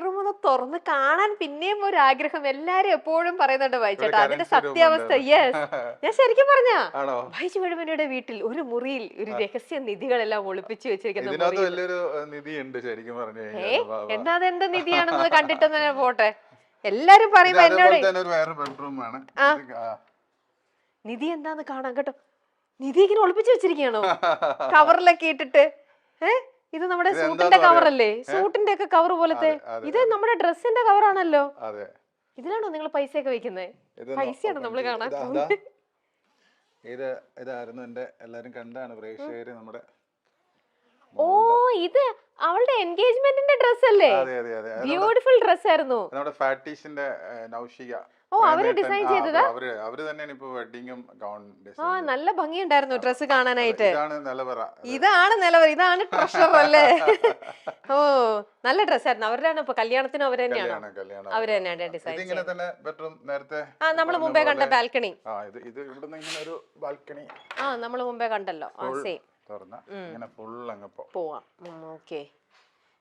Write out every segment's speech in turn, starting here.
Room ഒന്ന് തുറന്ന് കാണാൻ പിന്നെയും ഒരു ആഗ്രഹം എല്ലാരും എപ്പോഴും പറയുന്നുണ്ട് ബൈച്ചേട്ടാ. അതിന്റെ സത്യാവസ്ഥ യെസ്, ഞാൻ ശരിക്കും പറഞ്ഞ ബൈജു കുഴിമണിയുടെ വീട്ടിൽ ഒരു മുറിയിൽ ഒരു രഹസ്യ നിധികളെല്ലാം ഒളിപ്പിച്ചു വെച്ചിരിക്കുന്ന എന്നാ അതെന്ത് നിധിയാണെന്നത് കണ്ടിട്ട് പോട്ടെ. എല്ലാരും പറയുമ്പോ എന്നോട് നിധി എന്താന്ന് കാണാൻ കേട്ടോ. നിധി ഇങ്ങനെ ഒളിപ്പിച്ചു വെച്ചിരിക്കുകയാണോ കവറിലൊക്കെ ഇട്ടിട്ട്? ഇത് നമ്മുടെ സൂട്ടിന്റെ കവറല്ലേ, സൂട്ടിന്റെ ഒക്കെ കവർ പോലത്തെ. ഇത് നമ്മുടെ ഡ്രസ്സിന്റെ കവറാണല്ലോ. ഇതിലാണോ നിങ്ങൾ പൈസ ഒക്കെ വെക്കുന്നത്? പൈസയാണോ നമ്മള് കാണാൻ? ഇതായിരുന്നു എന്റെ എല്ലാരും കണ്ടാണ് പ്രേക്ഷകര് നമ്മുടെ. ഓ ഇത് അവളുടെ എൻഗേജ്മെന്റിന്റെ ഡ്രസ് അല്ലേ? ബ്യൂട്ടിഫുൾ ഡ്രസ് ആയിരുന്നു. നമ്മുടെ ഫാറ്റീസിന്റെ നൗഷിക. ഓ അവര് ഡിസൈൻ ചെയ്തതാ? അവര് തന്നെയാണ് ഇപ്പൊ വെഡിങ്ങും ഗൗൺ ഡിസൈൻ. ആ നല്ല ഭംഗിയുണ്ടായിരുന്നു ഡ്രസ് കാണാനായിട്ട്. ഇതാണ് നിലവറ, ഇതാണ് ട്രഷർ അല്ലേ? ഓ നല്ല ഡ്രസ്സായിരുന്നു. അവരാണ് ഇപ്പൊ കല്യാണത്തിനും അവര് തന്നെയാണോ? അവര് തന്നെയാണ് ഡിസൈൻ നേരത്തെ നമ്മള് മുമ്പേ കണ്ട ബാൽക്കണി. ഇത് ഇവിടുന്ന് ഇങ്ങനെ ഒരു ബാൽക്കണി നമ്മള് മുമ്പേ കണ്ടല്ലോ. സെയിം പോവാം. ഓക്കെ.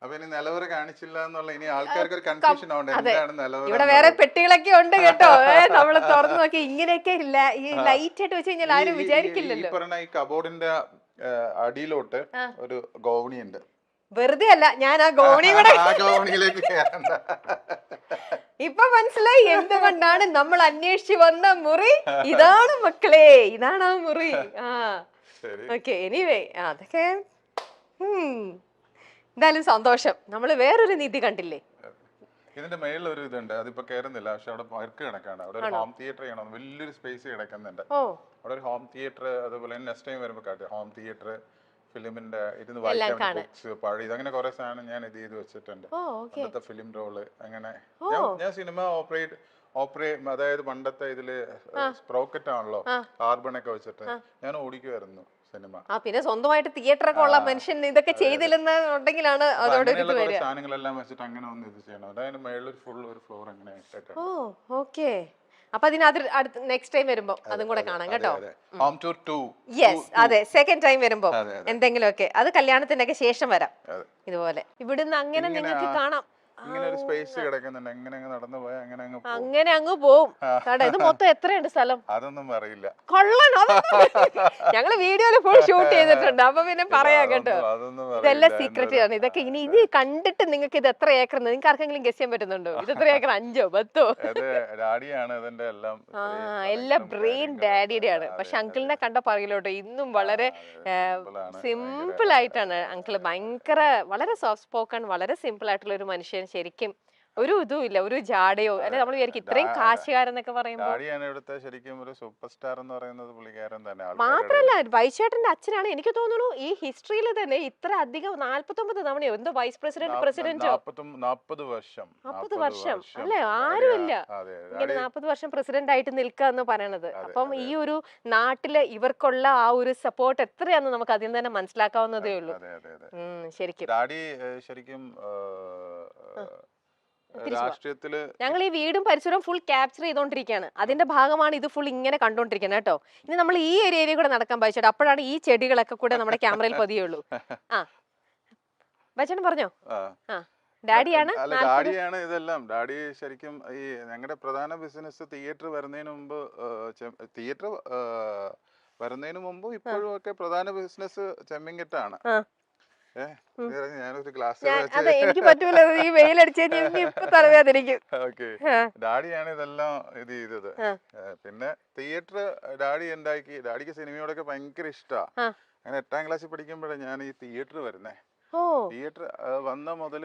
അപ്പൊ ഇനി നിലവറ കാണിച്ചില്ല എന്നുള്ള ഇനി ആൾക്കാർക്ക് ഒരു കൺഫ്യൂഷൻ ആവുന്നുണ്ട്. എന്താണ് നിലവറ? ഇവിടെ വേറെ പെട്ടികളൊക്കെ ഉണ്ട് കേട്ടോ. നമ്മള് തുറന്നു നോക്കി ഇങ്ങനെയൊക്കെ ഇല്ല. ഈ ലൈറ്റ് ആയിട്ട് വെച്ച് കഴിഞ്ഞാൽ ആരും വിചാരിക്കില്ലല്ലോ. ഈ പറഞ്ഞ ഈ കബോർഡിന്റെ അടിയിലോട്ട് ഒരു ഗോവണി ഉണ്ട്. വെറുതെ അല്ല ഞാൻ ആ ഗോവണി കൂടെ ഗോവണിയിലേക്ക് ഇപ്പൊ മനസ്സിലായി എന്തുകൊണ്ടാണ് നമ്മൾ അന്വേഷിച്ചു വന്ന മുറി. ഇതാണ് മക്കളെ, ഇതാണ് ആ മുറി. ഓക്കെ എനിവേ അതൊക്കെ എന്തായാലും സന്തോഷം. നമ്മള് വേറൊരു നിധി കണ്ടില്ലേ? ഇതിന്റെ മേളിൽ ഒരു ഇതുണ്ട്, അതിപ്പോ കയറുന്നില്ല. പക്ഷെ അവിടെ വർക്ക് കിടക്കാണ്. അവിടെ ഒരു ഹോം തിയേറ്റർ ചെയ്യണം, വലിയൊരു സ്പേസ് കിടക്കുന്നുണ്ട്. അവിടെ ഒരു ഹോം തിയേറ്റർ, അതുപോലെ നെക്സ്റ്റ് ടൈം വരുമ്പോ കാട്ടെ ഹോം തിയേറ്റർ, ഫിലിമിന്റെ ഇരുന്ന് വായിക്കാൻ ബുക്സ്, പഴയ ഇതങ്ങനെ കുറെ സാധനം ഞാൻ ഇത് ചെയ്ത് വെച്ചിട്ടുണ്ട്. പണ്ടത്തെ ഫിലിം റോള് അങ്ങനെ. ഞാൻ സിനിമ അതായത് പണ്ടത്തെ ഇതില് സ്പ്രോക്കറ്റ് ആണല്ലോ, കാർബൺ ഒക്കെ വെച്ചിട്ട് ഞാൻ ഓടിക്കുമായിരുന്നു സിനിമ. പിന്നെ സ്വന്തമായിട്ട് തിയേറ്റർ ഒക്കെ ഉള്ള മനുഷ്യൻ ഇതൊക്കെ ചെയ്തില്ലെന്നുണ്ടെങ്കിലാണ് അതോടെ സാധനങ്ങളെല്ലാം വെച്ചിട്ട് അങ്ങനെ ഒന്ന് ഇത് ചെയ്യണം. അതായത് മേളിൽ ഫുൾ ഒരു ഫ്ലോർ അങ്ങനെ. ഓക്കെ. അപ്പൊ അതിനകത്ത് നെക്സ്റ്റ് ടൈം വരുമ്പോ അതും കൂടെ കാണാം കേട്ടോ. Home tour 2. യെസ് അതെ, സെക്കൻഡ് ടൈം വരുമ്പോ എന്തെങ്കിലുമൊക്കെ അത് കല്യാണത്തിന്റെ ഒക്കെ ശേഷം വരാം. ഇതുപോലെ ഇവിടുന്ന് അങ്ങനെ നിങ്ങൾക്ക് കാണാം. ഇങ്ങനെ ഒരു സ്പേസ് കിടക്കുന്നുണ്ട്. അങ്ങനെ അങ്ങ് നടന്നു പോയാൽ അങ്ങനെ അങ്ങ് പോവും. ഇത് മൊത്തം എത്രയുണ്ട് സ്ഥലം? അതൊന്നും അറിയില്ല. കൊള്ളണം. ഞങ്ങള് വീഡിയോയില് ഫുൾ ഷൂട്ട് ചെയ്തിട്ടുണ്ട്. അപ്പൊ പിന്നെ പറയാം കേട്ടോ. ഇതെല്ലാം സീക്രട്ട് ആണ്. ഇതൊക്കെ ഇനി ഇത് കണ്ടിട്ട് നിങ്ങൾക്ക് ഇത് എത്ര ഏക്കർ നിങ്ങൾക്ക് ആർക്കെങ്കിലും ഗസ് ചെയ്യാൻ പറ്റുന്നുണ്ടോ? ഇത് എത്ര ഏക്കർ? 5 10? എല്ലാം ബ്രെയിൻ ഡാഡിയുടെ ആണ്. പക്ഷെ അങ്കിളിനെ കണ്ട പറയില്ലോട്ടോ, ഇന്നും വളരെ സിമ്പിൾ ആയിട്ടാണ് അങ്കിള്. ഭയങ്കര വളരെ സോഫ്റ്റ് സ്പോക്കൺ, വളരെ സിമ്പിൾ ആയിട്ടുള്ള ഒരു മനുഷ്യൻ. ശരിക്കും ഒരു ഇതും ഇല്ല, ഒരു ജാടയോ. അല്ലെ നമ്മൾ വിചാരിക്കും ഇത്രയും കാശുകാരെന്നൊക്കെ പറയുമ്പോൾ. മാത്രല്ല ബൈച്ചേട്ടന്റെ അച്ഛനാണ് എനിക്ക് തോന്നുന്നു ഈ ഹിസ്റ്ററിയിൽ തന്നെ ഇത്ര അധികം 49 തവണയോ എന്തോ വൈസ് പ്രസിഡന്റ് പ്രസിഡന്റോ 40 വർഷം അല്ലെ? ആരുമില്ല ഇങ്ങനെ 40 വർഷം പ്രസിഡന്റ് ആയിട്ട് നിൽക്കുക എന്ന് പറയണത്. അപ്പം ഈ ഒരു നാട്ടില് ഇവർക്കുള്ള ആ ഒരു സപ്പോർട്ട് എത്രയാന്ന് നമുക്ക് അതിൽ തന്നെ മനസ്സിലാക്കാവുന്നതേ ഉള്ളൂ. ശരിക്കും രാഷ്ട്രീയത്തില് ഞങ്ങൾ ഈ വീടും പരിസരവും ഫുൾ ക്യാപ്ചർ ചെയ്തോണ്ടിരിക്കുകയാണ്. അതിന്റെ ഭാഗമാണ് ഇത് ഫുൾ ഇങ്ങനെ കണ്ടോണ്ടിരിക്കുന്നത് കേട്ടോ. ഇനി നമ്മൾ ഈ ഒരു ഏരിയ കൂടെ നടക്കാൻ ബൈച്ചേട്ടാ, അപ്പോഴാണ് ഈ ചെടികളൊക്കെ കൂടെ നമ്മുടെ ക്യാമറയിൽ പതിയുള്ളൂ. ബൈച്ചേട്ടൻ പറഞ്ഞോ. ഡാഡിയാണ് ഇതെല്ലാം. ഡാഡി ശരിക്കും ഈ ഞങ്ങളുടെ പ്രധാന ബിസിനസ് തിയേറ്റർ വരുന്നതിന് മുമ്പ് ഇപ്പോഴും ഒക്കെ പ്രധാന ബിസിനസ് ചെമ്മിങ്കെട്ടാണ്. ഞാനൊരു ഗ്ലാസ് എനിക്ക് പറ്റൂല, ഈ വെയിലടിച്ച് ഇപ്പൊ തലവേദനിക്കും. ഡാഡിയാണ് ഇതെല്ലാം ഇത് ചെയ്തത്. പിന്നെ തിയേറ്റർ ഡാഡി ഉണ്ടാക്കി. ഡാഡിക്ക് സിനിമയോടൊക്കെ ഭയങ്കര ഇഷ്ടാ. അങ്ങനെ 8ാം ക്ലാസ്സിൽ പഠിക്കുമ്പോഴാണ് ഞാൻ ഈ തിയേറ്റർ വരുന്നേ. തിയേറ്റർ വന്ന മുതൽ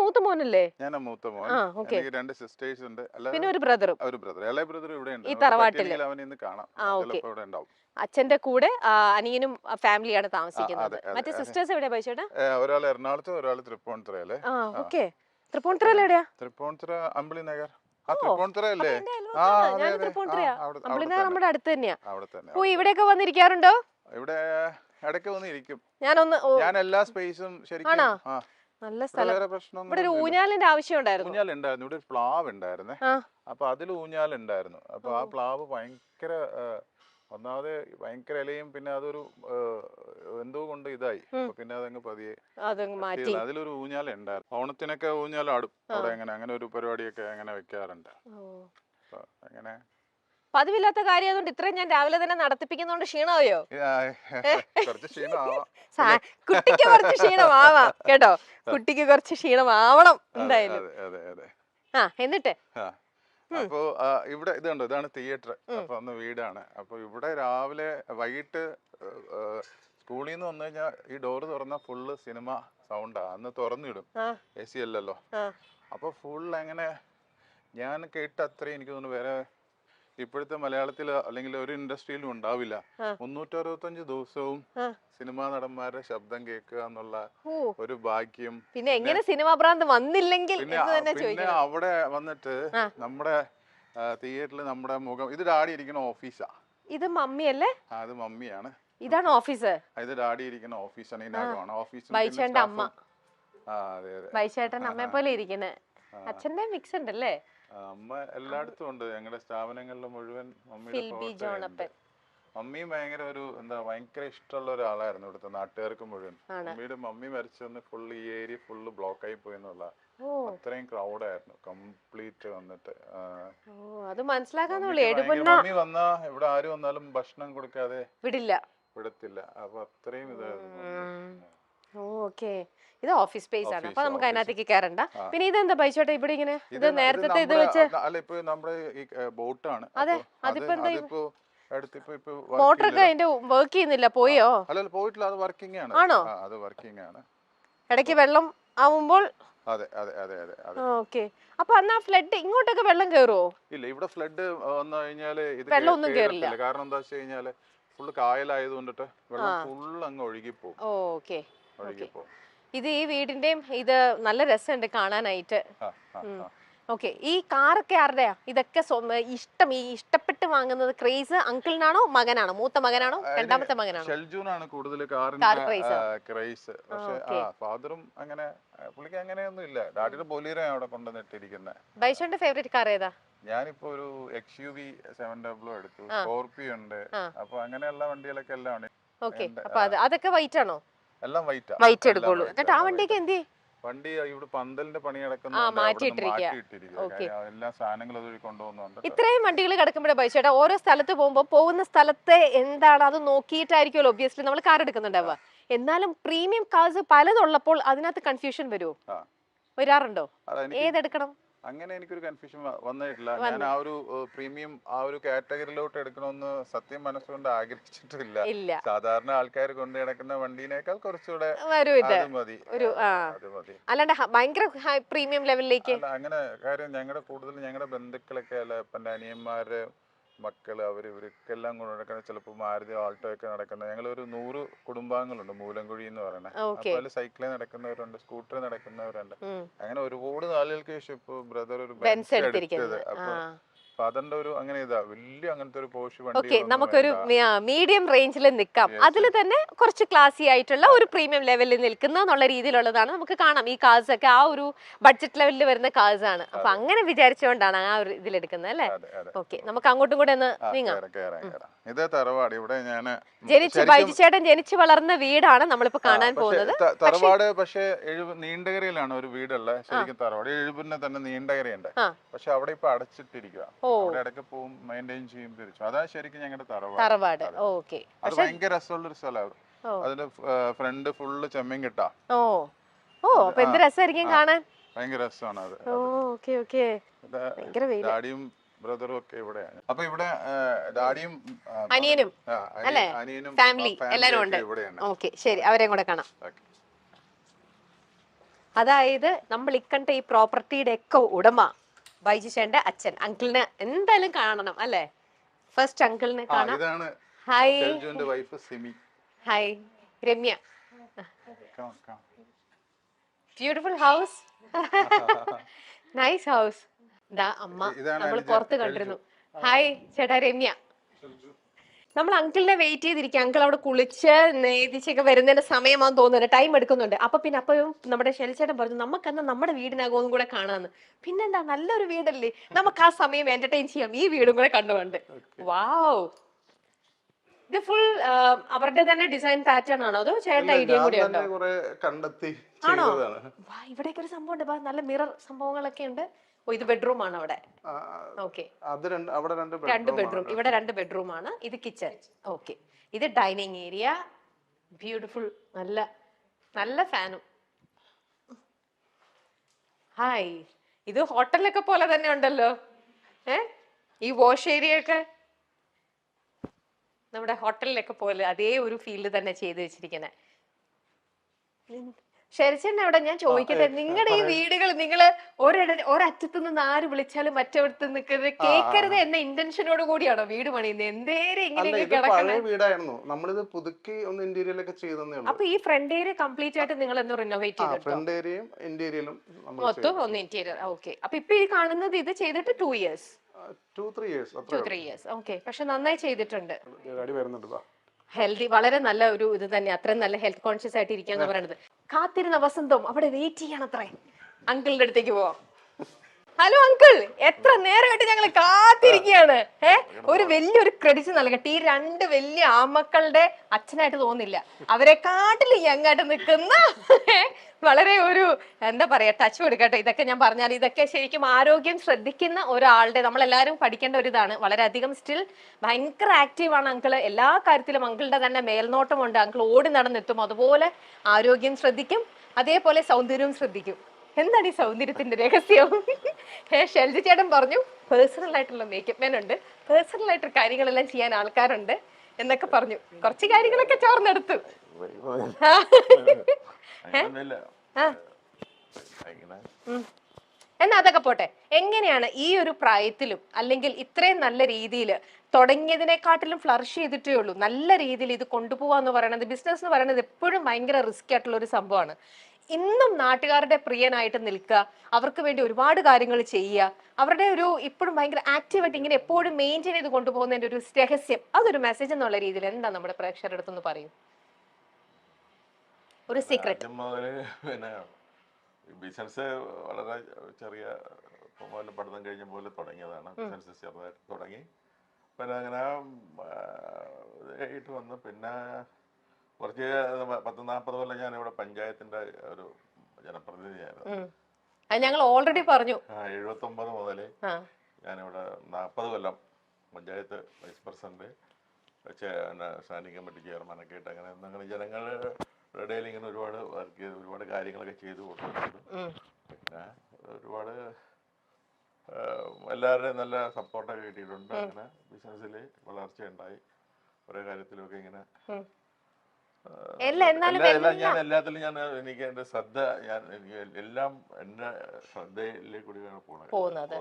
മൂത്ത മോനല്ലേ? ഞാൻ മൂത്ത മോൻ. എനിക്ക് 2 സിസ്റ്റേഴ്സ് ഉണ്ട്. പിന്നെ ഒരു ബ്രദർ. ഇളയ ബ്രദർ ഇവിടെ ഉണ്ട്. ഈ തറവാട്ടില് അവനെ ഇന്ന് കാണാം. ഇവിടെ ഉണ്ടാവും. അച്ഛന്റെ കൂടെ അനിയനും ഫാമിലിയാണ് താമസിക്കുന്നത്. മറ്റേ സിസ്റ്റേഴ്സ് എവിടെയാ ബൈച്ചേട്ടാ? ഒരാൾ എറണാകുളത്ത്, ഒരാൾ തൃപ്പൂണിത്തുറയില്. തൃപ്പൂണിത്തുറയിൽ എവിടെയാ? തൃപ്പൂണിത്തുറ അമ്പിളി നഗർ. തൃപ്പൂണിത്തുറ അല്ലേ? അമ്പിളി നഗർ നമ്മുടെ അടുത്ത് തന്നെയാ. ഇവിടെയൊക്കെ വന്നിരിക്കാറുണ്ടോ? ഇവിടെ ഇടയ്ക്ക് വന്നിരിക്കും. ഞാൻ എല്ലാ സ്പേസും ശരിക്കും നല്ല സ്ഥലം. ഇവിടെ ഒരു ഊഞ്ഞാലിന്റെ ആവശ്യം ഉണ്ടായിരുന്നു. ഊഞ്ഞാലുണ്ടായിരുന്നു. ഇവിടെ ഒരു പ്ലാവ് ഉണ്ടായിരുന്നേ. അപ്പൊ അതിൽ ഊഞ്ഞാലുണ്ടായിരുന്നു. അപ്പൊ ആ പ്ലാവ് ഭയങ്കര ഒന്നാമത് ഭയങ്കര ഇലയും പിന്നെ അതൊരു എന്തോ കൊണ്ട് ഇതായി. അപ്പൊ പിന്നെ അതങ്ങ് പതിയെ മാറ്റി. അതിലൊരു ഊഞ്ഞാല ഉണ്ടായിരുന്നു. ഓണത്തിനൊക്കെ ഊഞ്ഞാലാടും അവിടെ. അങ്ങനെ ഒരു പരിപാടിയൊക്കെ അങ്ങനെ വെക്കാറുണ്ട്. അപ്പൊ അങ്ങനെ പതിവില്ലാത്ത കാര്യം അതുകൊണ്ട് ഇത്രയും ഞാൻ രാവിലെ തന്നെ നടത്തിപ്പിക്കുന്നോണ്ട് ക്ഷീണമായോ? കുറച്ച് ക്ഷീണമാവാം. കുട്ടിക്ക് കുറച്ച് ക്ഷീണമാവാം കേട്ടോ, കുട്ടിക്ക് കുറച്ച് ക്ഷീണമാവണം എന്തായാലും. എന്നിട്ട് അപ്പൊ ഇവിടെ ഇതുണ്ട്, ഇതാണ് തിയേറ്റർ. അപ്പൊ അന്ന് വീടാണ്. അപ്പൊ ഇവിടെ രാവിലെ വൈകിട്ട് സ്കൂളിൽ നിന്ന് വന്നു കഴിഞ്ഞാൽ ഈ ഡോറ് തുറന്ന ഫുള്ള് സിനിമ സൗണ്ടാ. അന്ന് തുറന്നിടും, AC അല്ലല്ലോ. അപ്പൊ ഫുൾ അങ്ങനെ ഞാൻ കേട്ട അത്രയും എനിക്ക് തോന്നുന്നു വേറെ ഇപ്പോഴത്തെ മലയാളത്തിൽ അല്ലെങ്കിൽ ഒരു ഇൻഡസ്ട്രിയിലും ഉണ്ടാവില്ല. 365 ദിവസവും സിനിമാ നടന്മാരുടെ ശബ്ദം കേൾക്കുക എന്നുള്ള ഒരു ഭാഗ്യം. പിന്നെ എങ്ങനെ സിനിമാ ഭ്രാന്ത് വന്നില്ലെങ്കിൽ പിന്നെ അവിടെ വന്നിട്ട് നമ്മുടെ തിയേറ്ററിൽ നമ്മുടെ മുഖം, ഇത് ഡാഡി ഇരിക്കുന്ന ഓഫീസാ. ഇത് മമ്മിയല്ലേ? അത് മമ്മിയാണ്. ഇതാണ് ഓഫീസ്. ഇത് ഡാഡി ഇരിക്കുന്ന ഓഫീസാണ്. ഇതിനകമാണ് ഓഫീസ്. ബൈച്ചേട്ടന്റെ അമ്മ. അതെ അതെ, ബൈച്ചേട്ടൻ അമ്മയെ പോലെ ഇരിക്കുന്നത്. അച്ഛന്റെ മിക്സ് ഉണ്ടല്ലേ? അമ്മ എല്ലായിടത്തും ഉണ്ട്. ഞങ്ങളുടെ സ്ഥാപനങ്ങളിൽ മുഴുവൻ മമ്മിയും ഭയങ്കര ഒരു ഭയങ്കര ഇഷ്ടമുള്ള ഒരാളായിരുന്നു ഇവിടുത്തെ നാട്ടുകാർക്ക് മുഴുവൻ. മമ്മിയുടെ മമ്മി മരിച്ചെന്ന് ഫുള്ള് ഈ ഏരിയ ഫുള്ള് ബ്ലോക്ക് ആയി പോയി എന്നുള്ള അത്രയും ക്രൗഡായിരുന്നു കംപ്ലീറ്റ് വന്നിട്ട്. അത് മനസ്സിലാക്കാൻ മമ്മി വന്നാ ഇവിടെ ആര് വന്നാലും ഭക്ഷണം കൊടുക്കാതെ വിടത്തില്ല. അപ്പൊ അത്രയും ഇതായിരുന്നു. ഇത് ഓഫീസ് സ്പേസ് ആണ്. അപ്പൊ നമുക്ക് അതിനകത്തേക്ക് കയറണ്ട. പിന്നെ ഇതെന്താ ബൈച്ചോട്ടെ ഇവിടെ ഇങ്ങനെ? ഇത് നേരത്തെ ഇത് വെച്ച് അല്ല, ഇപ്പൊ നമ്മുടെ ഈ ബോട്ടാണ്. അതെ, അതിപ്പോ എന്താ മോട്ടറൊക്കെ അതിന്റെ വർക്ക് ചെയ്യുന്നില്ല, പോയോ? അല്ല, പോയിട്ടില്ല. അത് വർക്കിംഗ് ആണ്. ആണോ? അത് വർക്കിംഗ് ആണ്. ഇടയ്ക്ക് വെള്ളം ആവുമ്പോൾ. അതെ അതെ അതെ അതെ അതെ. ഓക്കെ. അപ്പൊ അന്ന് ആ ഫ്ലഡ് ഇങ്ങോട്ടൊക്കെ വെള്ളം കയറുമോ? ഇല്ല, ഇവിടെ ഫ്ലഡ് വന്നു കഴിഞ്ഞാല് ഇത് വെള്ളം ഒന്നും കേറില്ല. കാരണം എന്താ വെച്ച് കഴിഞ്ഞാല് ഫുള്ള് കായലായതുകൊണ്ടിട്ട് വെള്ളം ഫുള്ള് അങ്ങ് ഒഴുകിപ്പോവും. ഓക്കെ. ഇത് ഈ വീടിന്റെയും ഇത് നല്ല രസമുണ്ട് കാണാനായിട്ട്. ഓക്കെ. ഈ കാറൊക്കെ ആരുടെയാ? ഇതൊക്കെ ഇഷ്ടപ്പെട്ട് വാങ്ങുന്നത് ക്രേസ് അങ്കിളിനാണോ മകനാണോ? മൂത്ത മകനാണോ രണ്ടാമത്തെ മകനാണോ? ഷെൽജൂനാണ് കൂടുതൽ കാറിന്റെ ക്രേസ്. പക്ഷേ ഫാദറും അങ്ങനെ പുള്ളിക്ക് അങ്ങനെയൊന്നും ഇല്ല. ഡാഡിയുടെ ബൊലീറോ അവിടെ കൊണ്ടുവന്നിട്ടിരിക്കുന്നത്. ബൈഷോന്റെ ഫേവറേറ്റ് കാർ ഏതാ? ഞാനിപ്പോ ഒരു XUV 700 എടുത്തു. സ്കോർപിയോ ഉണ്ട്. അപ്പൊ അങ്ങനെയുള്ള വണ്ടികളൊക്കെ എല്ലാം ഉണ്ട്. ഓക്കെ. അപ്പൊ അതൊക്കെ വൈറ്റ് ആണോ? എല്ലാം വൈറ്റ് എടുക്കുള്ളൂ. എന്നിട്ട് ആ വണ്ടിയൊക്കെ എന്ത്? വണ്ടി ഇവിടെ പന്തലിന്റെ പണി എല്ലാ സാധനങ്ങളും അതുവഴി കൊണ്ടുപോകുന്നുണ്ട്. ഇത്രയും വണ്ടികൾ കിടക്കുമ്പോഴേ ബൈച്ചേട്ടാ ഓരോ സ്ഥലത്ത് പോകുന്ന സ്ഥലത്തെ എന്താണ് അത് നോക്കിയിട്ടായിരിക്കുമല്ലോ ഒബ്വിയസ്ലി നമ്മൾ കാർ എടുക്കുന്നുണ്ടാവുക. എന്നാലും പ്രീമിയം കാർസ് പലതുള്ളപ്പോൾ അതിനകത്ത് കൺഫ്യൂഷൻ വരുമോ? വരാറുണ്ടോ? ഏതെടുക്കണം? അങ്ങനെ എനിക്കൊരു കൺഫ്യൂഷൻ വന്നിട്ടില്ല. ഞാൻ ആ ഒരു പ്രീമിയം ആ ഒരു കാറ്റഗറിയിലോട്ട് എടുക്കണമെന്ന് സത്യം മനസ്സുകൊണ്ട് ആഗ്രഹിച്ചിട്ടില്ല. സാധാരണ ആൾക്കാർ കൊണ്ട് നടക്കുന്ന വണ്ടീനേക്കാൾ കുറച്ചുകൂടെ മതി. അല്ലാണ്ട് ഭയങ്കര പ്രീമിയം ലെവലിലേക്ക് അങ്ങനെ കാര്യം ഞങ്ങളുടെ ബന്ധുക്കളൊക്കെ അല്ല, എന്റെ അനിയന്മാര് മക്കള് ഇവർക്കെല്ലാം കൊണ്ട് നടക്കുന്ന ചിലപ്പോൾ മാരുതി ആൾട്ടോ ഒക്കെ നടക്കുന്ന ഞങ്ങളൊരു 100 കുടുംബാംഗങ്ങളുണ്ട് മൂലംകുഴി എന്ന് പറയുന്നത്. അപ്പൊ അതിൽ സൈക്കിളിൽ നടക്കുന്നവരുണ്ട്, സ്കൂട്ടറിൽ നടക്കുന്നവരുണ്ട്. അങ്ങനെ ഒരുപാട് നാളുകൾക്ക് ശേഷം ഇപ്പൊ ബ്രദർ ഒരു ബെൻസ് എടുത്തത്. അപ്പൊ ഫാദറിന്റെ ഒരു അങ്ങനെ വലിയ അങ്ങനത്തെ ഒരു പോഷ് വണ്ടി നമുക്കൊരു മീഡിയം റേഞ്ചിൽ നിൽക്കാം. അതിൽ തന്നെ കുറച്ച് ക്ലാസി ആയിട്ടുള്ള ഒരു പ്രീമിയം ലെവലിൽ നിൽക്കുന്ന എന്നുള്ള രീതിയിലുള്ളതാണ് നമുക്ക് കാണാം. ഈ കാർസ് ഒക്കെ ആ ഒരു ബഡ്ജറ്റ് ലെവലിൽ വരുന്ന കാർസ് ആണ്. അപ്പൊ അങ്ങനെ വിചാരിച്ചുകൊണ്ടാണ് ആ ഒരു ഇതിലെടുക്കുന്നത് അല്ലേ? ഓക്കെ, നമുക്ക് അങ്ങോട്ടും കൂടെ ഒന്ന് നീങ്ങാം. ഇത് തറവാട്. ഇവിടെ ഞാൻ ബൈജുചേട്ടൻ ജനിച്ചു വളർന്ന വീടാണ് നമ്മളിപ്പോ കാണാൻ പോകുന്നത്. തറവാട് പക്ഷേ നീണ്ടകരയിലാണ് ഒരു വീടുള്ളത്. ശരിക്കും തറവാട് എഴുപതിനെ തന്നെ നീണ്ടകരയുണ്ട്. പക്ഷെ അവിടെ ഇപ്പൊ അടച്ചിട്ടിരിക്കുക. അവിടെ ഇടയ്ക്ക് പോവും, മെയിൻറ്റെയിൻ ചെയ്യും, തിരിച്ചു. അതാണ് ശരിക്കും ഞങ്ങളുടെ തറവാട്. ഓക്കെ. അത് ഭയങ്കര രസമുള്ള ഒരു സ്ഥലമാണ്. അതിന്റെ ഫ്രണ്ട് ഫുള്ള് ചെമ്മീൻ കിട്ടാ. അപ്പൊ എന്ത് രസമായിരിക്കും കാണാൻ. ഭയങ്കര രസമാണ് അത്. ഡാഡിയും ബ്രദറും ഒക്കെ ഇവിടെയാണ്. അപ്പൊ ഇവിടെ ഡാഡിയും അനിയനും ഫാമിലി എല്ലാരും ഉണ്ട്. ഓക്കെ, ശരി, അവരെയും കൂടെ കാണാം. അതായത് നമ്മൾ ഇക്കണ്ട ഈ പ്രോപ്പർട്ടിയുടെ ഒക്കെ ഉടമ ബൈജുചേട്ടന്റെ അച്ഛൻ. അങ്കിളിനെ എന്തായാലും കാണണം അല്ലേ? ഫസ്റ്റ് അങ്കിളിനെ കാണാം. Hi, hi Ramya. Beautiful house, nice house. അമ്മ നമ്മൾ പുറത്ത് കണ്ടിരുന്നു. ഹായ് ചേട്ടാ, രമ്യ. നമ്മൾ അങ്കിളിനെ വെയിറ്റ് ചെയ്തിരിക്കുക. അങ്കിൾ അവിടെ കുളിച്ച് നേതിച്ചൊക്കെ വരുന്നതിന്റെ സമയമാണെന്ന് തോന്നുന്നുണ്ട്, ടൈം എടുക്കുന്നുണ്ട്. അപ്പോഴും നമ്മുടെ ഷെൽച്ചേട്ടൻ പറഞ്ഞു നമുക്കെന്നാ നമ്മുടെ വീടിനകവും കൂടെ കാണാന്ന്. പിന്നെന്താ, നല്ലൊരു വീടല്ലേ, നമുക്ക് ആ സമയം എന്റർടൈൻ ചെയ്യാം, ഈ വീടും കൂടെ കണ്ടുകൊണ്ട്. വാവ്, ഇത് ഫുൾ അവരുടെ തന്നെ ഡിസൈൻ പാറ്റേൺ ആണോ അതോ ചേട്ടന്റെ ഐഡിയ കൂടി ഉണ്ടോ? കുറെ കണ്ടെത്തി ആണോ? ചെയ്തതാണ്. ഇവിടേക്ക് ഒരു സംഭവം ഉണ്ട്, നല്ല മിറർ സംഭവങ്ങളൊക്കെ ഉണ്ട്. ഓ, ഇത് ബെഡ്റൂം ആണ് അവിടെ. ഓക്കെ, അവിടെ രണ്ട് ബെഡ്റൂം, ഇവിടെ 2 ബെഡ്റൂം ആണ്. ഇത് കിച്ചൺ. ഓക്കെ, ഇത് ഡൈനിങ് ഏരിയ. ബ്യൂട്ടിഫുൾ, നല്ല നല്ല ഫാനും. ഹായ്, ഇത് ഹോട്ടലിലൊക്കെ പോലെ തന്നെ ഉണ്ടല്ലോ. ഈ വാഷ് ഏരിയ ഒക്കെ നമ്മുടെ ഹോട്ടലിലൊക്കെ പോലെ അതേ ഒരു ഫീൽഡ് തന്നെ ചെയ്ത് വെച്ചിരിക്കുന്നത്. ശരിച്ചേട്ടൻ അവിടെ ഞാൻ ചോദിക്കട്ടെ, നിങ്ങളുടെ ഈ വീടുകൾ നിങ്ങള് ഒരറ്റത്തു നിന്ന് ആര് വിളിച്ചാലും മറ്റൊരിടത്ത് നിൽക്കുന്നത് കേൾക്കരുത് എന്ന ഇന്റൻഷനോട് കൂടിയാണോ വീട് പണിയുന്നത്? എന്തേലും ഇങ്ങനെയൊക്കെ പഴയ വീടായിരുന്നു, നമ്മളിത് പുതുക്കി ഒന്ന് ഇന്റീരിയർ ഒക്കെ ചെയ്തേ. അപ്പൊ ഈ ഫ്രണ്ട് ഏരിയ കംപ്ലീറ്റ് ആയിട്ട് നിങ്ങൾ ഒന്ന് റിനോവേറ്റ് ചെയ്തിട്ടോ? ഫ്രണ്ട് ഏരിയയും ഇന്റീരിയലും മൊത്തം ഒന്ന് ഇന്റീരിയർ. ഓക്കെ, അപ്പൊ ഇപ്പൊ ഈ കാണുന്നത് ഇത് ചെയ്തിട്ട് 2 years 2-3 years. 2-3 years. ഓക്കെ, പക്ഷെ നന്നായി ചെയ്തിട്ടുണ്ട്. വരുന്നുണ്ട്. ഹെൽത്തി, വളരെ നല്ല ഒരു ഇത് തന്നെ. അത്രയും നല്ല ഹെൽത്ത് കോൺഷ്യസ് ആയിട്ട് ഇരിക്കാന്ന് പറയുന്നത്. കാത്തിരുന്ന വസന്തം അവിടെ വെയിറ്റ് ചെയ്യണത്രേ. അങ്കിളിന്റെ അടുത്തേക്ക് പോവാം. ഹലോ അങ്കിൾ, എത്ര നേരമായിട്ട് ഞങ്ങൾ കാത്തിരിക്കുകയാണ്. ഒരു വലിയൊരു ക്രെഡിറ്റ് നൽകട്ടെ. ഈ 2 വലിയ ആമക്കളുടെ അച്ഛനായിട്ട് തോന്നില്ല, അവരെക്കാട്ടിലും യങ്ങായിട്ട് നിൽക്കുന്ന വളരെ ഒരു എന്താ പറയാ ടച്ച് കൊടുക്കട്ടെ. ഇതൊക്കെ ഞാൻ പറഞ്ഞാൽ ഇതൊക്കെ ശരിക്കും ആരോഗ്യം ശ്രദ്ധിക്കുന്ന ഒരാളുടെ, നമ്മളെല്ലാവരും പഠിക്കേണ്ട ഒരു ഇതാണ്. വളരെയധികം സ്റ്റിൽ ഭയങ്കര ആക്റ്റീവാണ് അങ്കിള്. എല്ലാ കാര്യത്തിലും അങ്കിളുടെ തന്നെ മേൽനോട്ടമുണ്ട്. അങ്കിൾ ഓടി നടന്നെത്തും, അതുപോലെ ആരോഗ്യം ശ്രദ്ധിക്കും, അതേപോലെ സൗന്ദര്യവും ശ്രദ്ധിക്കും. എന്താണ് ഈ സൗന്ദര്യത്തിന്റെ രഹസ്യം? ഷെൽജി ചേട്ടൻ പറഞ്ഞു പേഴ്സണൽ ആയിട്ടുള്ള മേക്കപ്പ് മാൻ ഉണ്ട്, പേഴ്സണൽ ആയിട്ട് കാര്യങ്ങളെല്ലാം ചെയ്യാൻ ആൾക്കാരുണ്ട് എന്നൊക്കെ പറഞ്ഞു. കുറച്ച് കാര്യങ്ങളൊക്കെ ചോർന്നെടുത്തു. എന്നാ അതൊക്കെ പോട്ടെ. എങ്ങനെയാണ് ഈ ഒരു പ്രായത്തിലും അല്ലെങ്കിൽ ഇത്രയും നല്ല രീതിയിൽ തുടങ്ങിയതിനെക്കാട്ടിലും ഫ്ലറിഷ് ചെയ്തിട്ടേ ഉള്ളൂ നല്ല രീതിയിൽ ഇത് കൊണ്ടുപോവാന്ന് പറയുന്നത്, ബിസിനസ് എന്ന് പറയുന്നത് എപ്പോഴും ഭയങ്കര റിസ്ക് ആയിട്ടുള്ള ഒരു സംഭവമാണ്. ഇന്നും നാട്ടുകാരുടെ പ്രിയനായിട്ട് നിൽക്കുക, അവർക്ക് വേണ്ടി ഒരുപാട് കാര്യങ്ങൾ ചെയ്യുക, അവരുടെ ഒരു ഇപ്പോഴും ഭയങ്കര ആക്റ്റീവായിട്ട് ഇങ്ങനെ എപ്പോഴും മെയിൻറ്റെയിൻ ചെയ്ത് കൊണ്ടുപോകുന്നതിന്റെ ഒരു രഹസ്യം, അതൊരു മെസ്സേജ് എന്നുള്ള രീതിയിൽ എന്താ നമ്മുടെ പ്രേക്ഷകരുടെ അടുത്തൊന്ന് പറയൂ, ഒരു സീക്രട്ട്. പിന്നെ ബിസിനസ് വളരെ ചെറിയ പഠിത്തം കഴിഞ്ഞ പോലെ തുടങ്ങിയതാണ്. ബിസിനസ് ചെറുതായിട്ട് തുടങ്ങി, പിന്നെ അങ്ങനെ ആയിട്ട് വന്നു. പിന്നെ കുറച്ച് 10-40 കൊല്ലം ഞാൻ ഇവിടെ പഞ്ചായത്തിന്റെ ഒരു ജനപ്രതിനിധിയായിരുന്നു. ഞങ്ങൾ ഓൾറെഡി പറഞ്ഞു. 79 മുതൽ ഞാനിവിടെ 40 കൊല്ലം panchayat vice president, standing committee ചെയർമാനൊക്കെ ആയിട്ട് അങ്ങനെ ജനങ്ങളുടെ ഇടയിൽ ഇങ്ങനെ ഒരുപാട് വർക്ക് ചെയ്ത് ഒരുപാട് കാര്യങ്ങളൊക്കെ ചെയ്തു കൊടുത്തിട്ടുണ്ട്. പിന്നെ ഒരുപാട് എല്ലാവരുടെയും നല്ല സപ്പോർട്ടൊക്കെ കിട്ടിയിട്ടുണ്ട്. അങ്ങനെ ബിസിനസ്സിൽ വളർച്ചയുണ്ടായി. ഓരോ കാര്യത്തിലൊക്കെ ഇങ്ങനെ ഞാൻ എല്ലാത്തിലും എനിക്ക് എന്റെ ശ്രദ്ധ എല്ലാം എന്റെ ശ്രദ്ധയിലേക്കൂടിയാണ് പോകുന്നത്.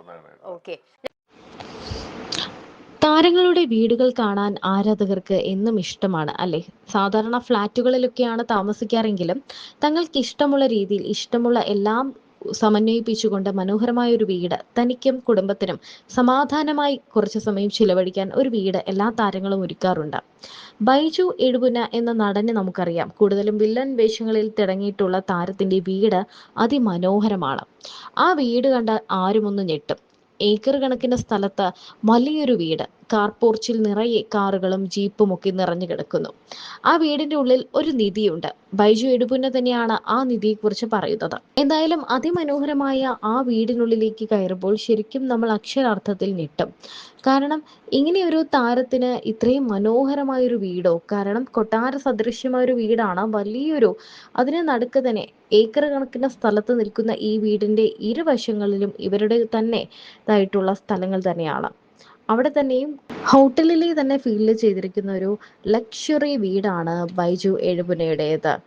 താരങ്ങളുടെ വീടുകൾ കാണാൻ ആരാധകർക്ക് എന്നും ഇഷ്ടമാണ് അല്ലേ? സാധാരണ ഫ്ലാറ്റുകളിലൊക്കെയാണ് താമസിക്കാറെങ്കിലും തങ്ങൾക്ക് ഇഷ്ടമുള്ള രീതിയിൽ ഇഷ്ടമുള്ള എല്ലാം സമന്വയിപ്പിച്ചുകൊണ്ട് മനോഹരമായ ഒരു വീട് തനിക്കും കുടുംബത്തിനും സമാധാനമായി കുറച്ചു സമയം ചിലവഴിക്കാൻ ഒരു വീട് എല്ലാ താരങ്ങളും ഒരുക്കാറുണ്ട്. ബൈജു എഴുപുന്ന എന്ന നടനെ നമുക്കറിയാം. കൂടുതലും വില്ലൻ വേഷങ്ങളിൽ തിളങ്ങിയിട്ടുള്ള താരത്തിന്റെ വീട് അതിമനോഹരമാണ്. ആ വീട് കണ്ടാൽ ആരുമൊന്ന് ഞെട്ടും. ഏക്കർ കണക്കിന് സ്ഥലത്ത് വലിയൊരു വീട്, കാർ പോർച്ചിൽ നിറയെ കാറുകളും ജീപ്പും ഒക്കെ നിറഞ്ഞു കിടക്കുന്നു. ആ വീടിന്റെ ഉള്ളിൽ ഒരു നിധിയുണ്ട്. ബൈജു എഴുപുന്ന തന്നെയാണ് ആ നിധിയെക്കുറിച്ച് പറയുന്നത്. എന്തായാലും അതിമനോഹരമായ ആ വീടിനുള്ളിലേക്ക് കയറുമ്പോൾ ശരിക്കും നമ്മൾ അക്ഷരാർത്ഥത്തിൽ ഞെട്ടും. കാരണം ഇങ്ങനെയൊരു താരത്തിന് ഇത്രയും മനോഹരമായൊരു വീടോ, കാരണം കൊട്ടാര സദൃശ്യമായ ഒരു വീടാണ്, വലിയൊരു, അതിന് നടുക്ക് തന്നെ ഏക്കർ കണക്കിന് സ്ഥലത്ത് നിൽക്കുന്ന ഈ വീടിന്റെ ഇരുവശങ്ങളിലും ഇവരുടെ തന്നെ ഇതായിട്ടുള്ള സ്ഥലങ്ങൾ തന്നെയാണ്. അവിടെ തന്നെയും ഹോട്ടലിലെ തന്നെ ഫീൽഡ് ചെയ്തിരിക്കുന്ന ഒരു ലക്ഷറി വീടാണ് ബൈജു എഴുപുന്നയുടേത്.